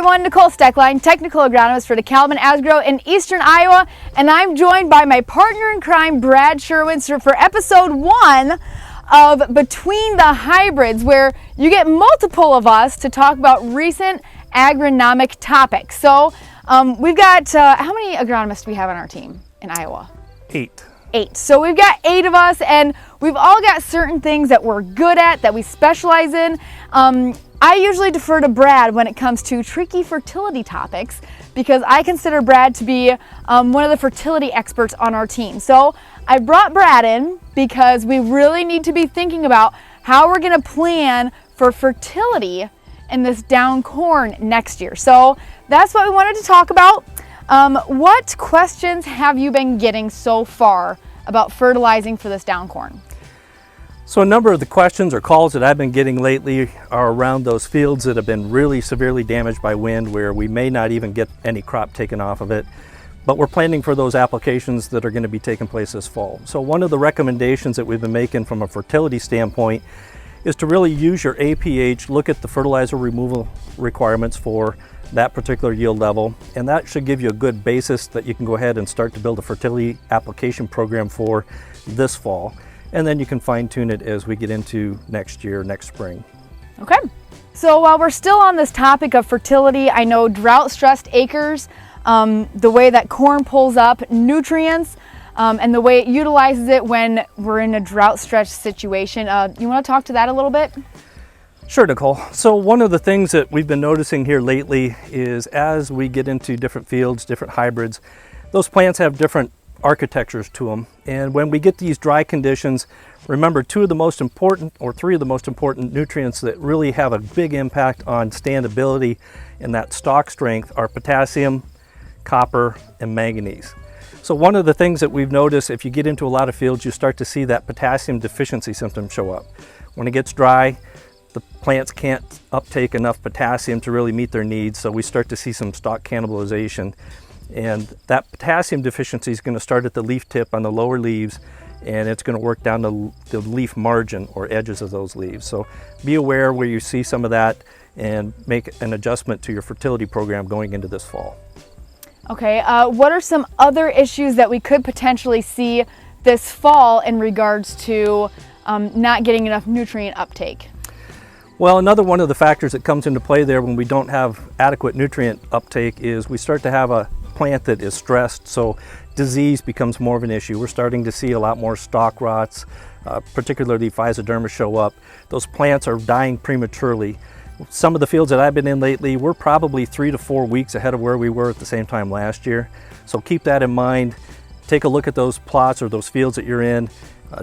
everyone, Nicole Steckline, technical agronomist for DeKalb and Asgrow in Eastern Iowa, and I'm joined by my partner in crime, Brad Sherwin, for episode 1 of Between the Hybrids, where you get multiple of us to talk about recent agronomic topics. So we've got, how many agronomists do we have on our team in Iowa? 8. 8. So we've got 8 of us, and we've all got certain things that we're good at, that we specialize in. I usually defer to Brad when it comes to tricky fertility topics because I consider Brad to be one of the fertility experts on our team. So I brought Brad in because we really need to be thinking about how we're going to plan for fertility in this down corn next year. So that's what we wanted to talk about. What questions have you been getting so far about fertilizing for this down corn? So a number of the questions or calls that I've been getting lately are around those fields that have been really severely damaged by wind, where we may not even get any crop taken off of it, but we're planning for those applications that are going to be taking place this fall. So one of the recommendations that we've been making from a fertility standpoint is to really use your APH, look at the fertilizer removal requirements for that particular yield level, and that should give you a good basis that you can go ahead and start to build a fertility application program for this fall. And then you can fine tune it as we get into next year, next spring. Okay. So while we're still on this topic of fertility, I know drought stressed acres, the way that corn pulls up nutrients, and the way it utilizes it when we're in a drought stressed situation. You want to talk to that a little bit? Sure, Nicole. So one of the things that we've been noticing here lately is as we get into different fields, different hybrids, those plants have different architectures to them. And when we get these dry conditions, remember three of the most important nutrients that really have a big impact on standability and that stalk strength are potassium, copper, and manganese. So one of the things that we've noticed, if you get into a lot of fields, you start to see that potassium deficiency symptoms show up. When it gets dry, the plants can't uptake enough potassium to really meet their needs, so we start to see some stalk cannibalization. And that potassium deficiency is going to start at the leaf tip on the lower leaves, and it's going to work down the leaf margin or edges of those leaves. So be aware where you see some of that and make an adjustment to your fertility program going into this fall. Okay, what are some other issues that we could potentially see this fall in regards to not getting enough nutrient uptake? Well, another one of the factors that comes into play there when we don't have adequate nutrient uptake is we start to have a plant that is stressed, so disease becomes more of an issue. We're starting to see a lot more stalk rots, particularly physoderma show up. Those plants are dying prematurely. Some of the fields that I've been in lately, we're probably 3 to 4 weeks ahead of where we were at the same time last year. So keep that in mind. Take a look at those plots or those fields that you're in.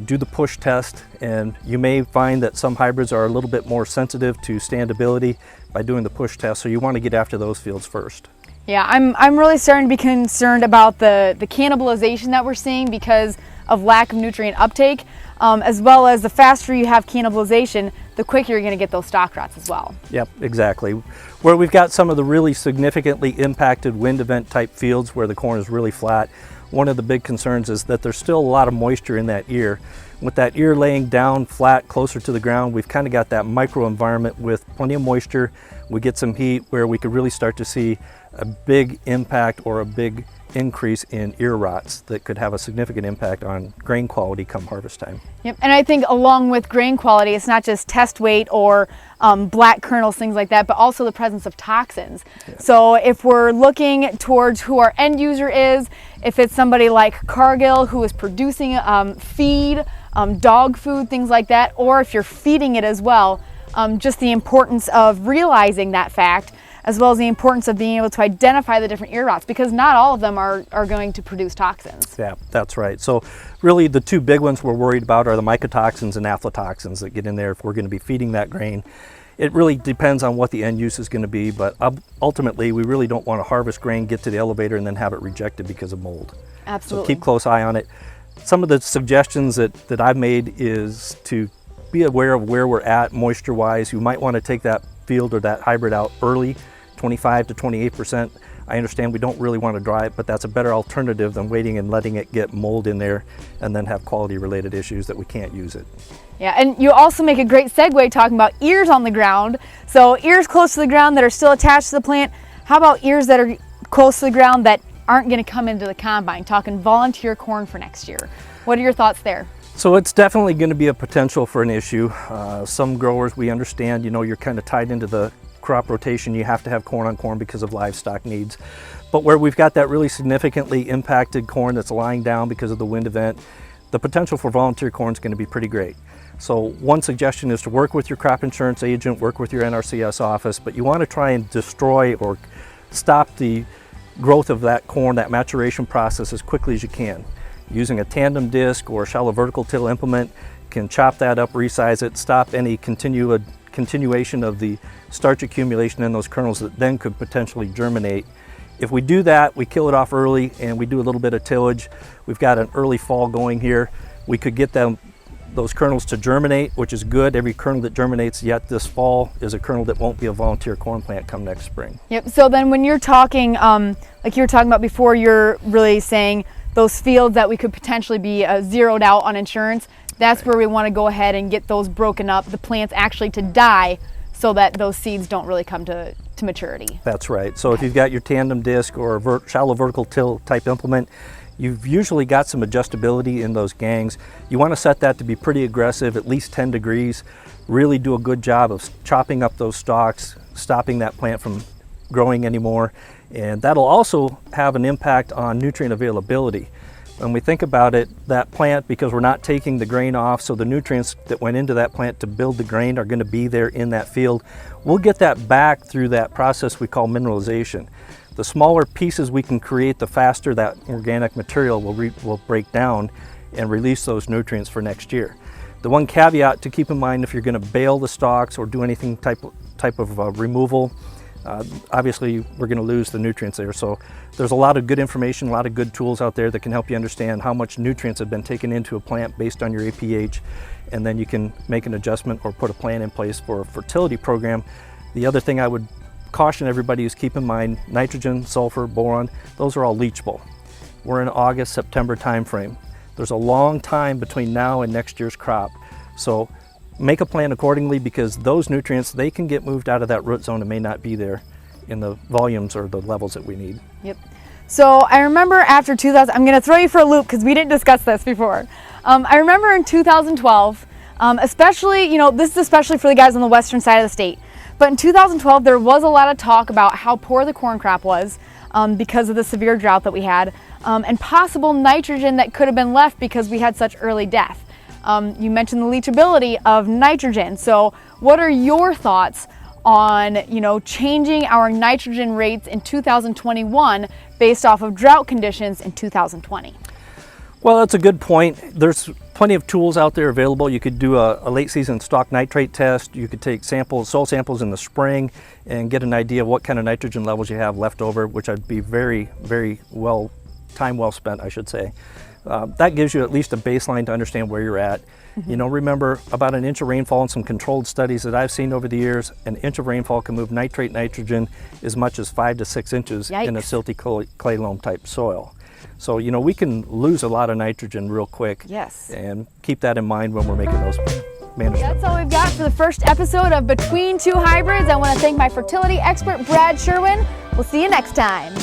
Do the push test, and you may find that some hybrids are a little bit more sensitive to standability by doing the push test, so you want to get after those fields first. Yeah, I'm really starting to be concerned about the cannibalization that we're seeing because of lack of nutrient uptake, as well as the faster you have cannibalization, the quicker you're going to get those stalk rots as well. Yep, exactly. Where we've got some of the really significantly impacted wind event type fields where the corn is really flat, one of the big concerns is that there's still a lot of moisture in that ear. With that ear laying down flat closer to the ground, we've kind of got that microenvironment with plenty of moisture. We get some heat where we could really start to see a big impact or a big increase in ear rots that could have a significant impact on grain quality come harvest time. Yep, and I think along with grain quality, it's not just test weight or black kernels, things like that, but also the presence of toxins. Yeah. So if we're looking towards who our end user is, if it's somebody like Cargill who is producing feed, dog food, things like that, or if you're feeding it as well, just the importance of realizing that fact, as well as the importance of being able to identify the different ear rots, because not all of them are going to produce toxins. Yeah, that's right. So really the two big ones we're worried about are the mycotoxins and aflatoxins that get in there if we're going to be feeding that grain. It really depends on what the end use is going to be, but ultimately we really don't want to harvest grain, get to the elevator, and then have it rejected because of mold. Absolutely. So keep close eye on it. Some of the suggestions that I've made is to be aware of where we're at moisture-wise. You might want to take that field or that hybrid out early, 25 to 28%. I understand we don't really want to dry it, but that's a better alternative than waiting and letting it get mold in there and then have quality related issues that we can't use it. Yeah, and you also make a great segue talking about ears on the ground. So ears close to the ground that are still attached to the plant, How about ears that are close to the ground that aren't going to come into the combine? Talking volunteer corn for next year. What are your thoughts there? So it's definitely going to be a potential for an issue. Some growers, we understand, you're kind of tied into the crop rotation. You have to have corn on corn because of livestock needs. But where we've got that really significantly impacted corn that's lying down because of the wind event, the potential for volunteer corn is going to be pretty great. So one suggestion is to work with your crop insurance agent, work with your NRCS office, but you want to try and destroy or stop the growth of that corn, that maturation process, as quickly as you can. Using a tandem disc or a shallow vertical till implement can chop that up, resize it, stop any continuation of the starch accumulation in those kernels that then could potentially germinate. If we do that, we kill it off early and we do a little bit of tillage, we've got an early fall going here, we could get those kernels to germinate, which is good. Every kernel that germinates yet this fall is a kernel that won't be a volunteer corn plant come next spring. Yep, so then when you're talking, like you were talking about before, you're really saying those fields that we could potentially be zeroed out on insurance, that's where we want to go ahead and get those broken up, the plants actually to die, so that those seeds don't really come to maturity. That's right. So if you've got your tandem disc or a shallow vertical till type implement, you've usually got some adjustability in those gangs. You want to set that to be pretty aggressive, at least 10 degrees. Really do a good job of chopping up those stalks, stopping that plant from growing anymore. And that'll also have an impact on nutrient availability. When we think about it, that plant, because we're not taking the grain off, so the nutrients that went into that plant to build the grain are going to be there in that field. We'll get that back through that process we call mineralization. The smaller pieces we can create, the faster that organic material will break down and release those nutrients for next year. The one caveat to keep in mind if you're going to bale the stalks or do anything type of removal, obviously we're going to lose the nutrients there. So there's a lot of good information, a lot of good tools out there that can help you understand how much nutrients have been taken into a plant based on your APH, and then you can make an adjustment or put a plan in place for a fertility program. The other thing I would caution everybody is keep in mind nitrogen, sulfur, boron, those are all leachable. We're in August, September timeframe. There's a long time between now and next year's crop. So make a plan accordingly, because those nutrients, they can get moved out of that root zone and may not be there in the volumes or the levels that we need. Yep. So I remember after 2000, I'm going to throw you for a loop because we didn't discuss this before. I remember in 2012, especially, this is especially for the guys on the western side of the state, but in 2012 there was a lot of talk about how poor the corn crop was because of the severe drought that we had, and possible nitrogen that could have been left because we had such early death. You mentioned the leachability of nitrogen. So what are your thoughts on, changing our nitrogen rates in 2021 based off of drought conditions in 2020? Well, that's a good point. There's plenty of tools out there available. You could do a late season stock nitrate test. You could take soil samples in the spring and get an idea of what kind of nitrogen levels you have left over, which would be very, very time well spent, I should say. That gives you at least a baseline to understand where you're at. Mm-hmm. Remember, about an inch of rainfall in some controlled studies that I've seen over the years, an inch of rainfall can move nitrate nitrogen as much as 5 to 6 inches Yikes. in a silty clay loam type soil. So, we can lose a lot of nitrogen real quick. Yes. And keep that in mind when we're making those management. That's all we've got for the first episode of Between Two Hybrids. I want to thank my fertility expert, Brad Sherwin. We'll see you next time.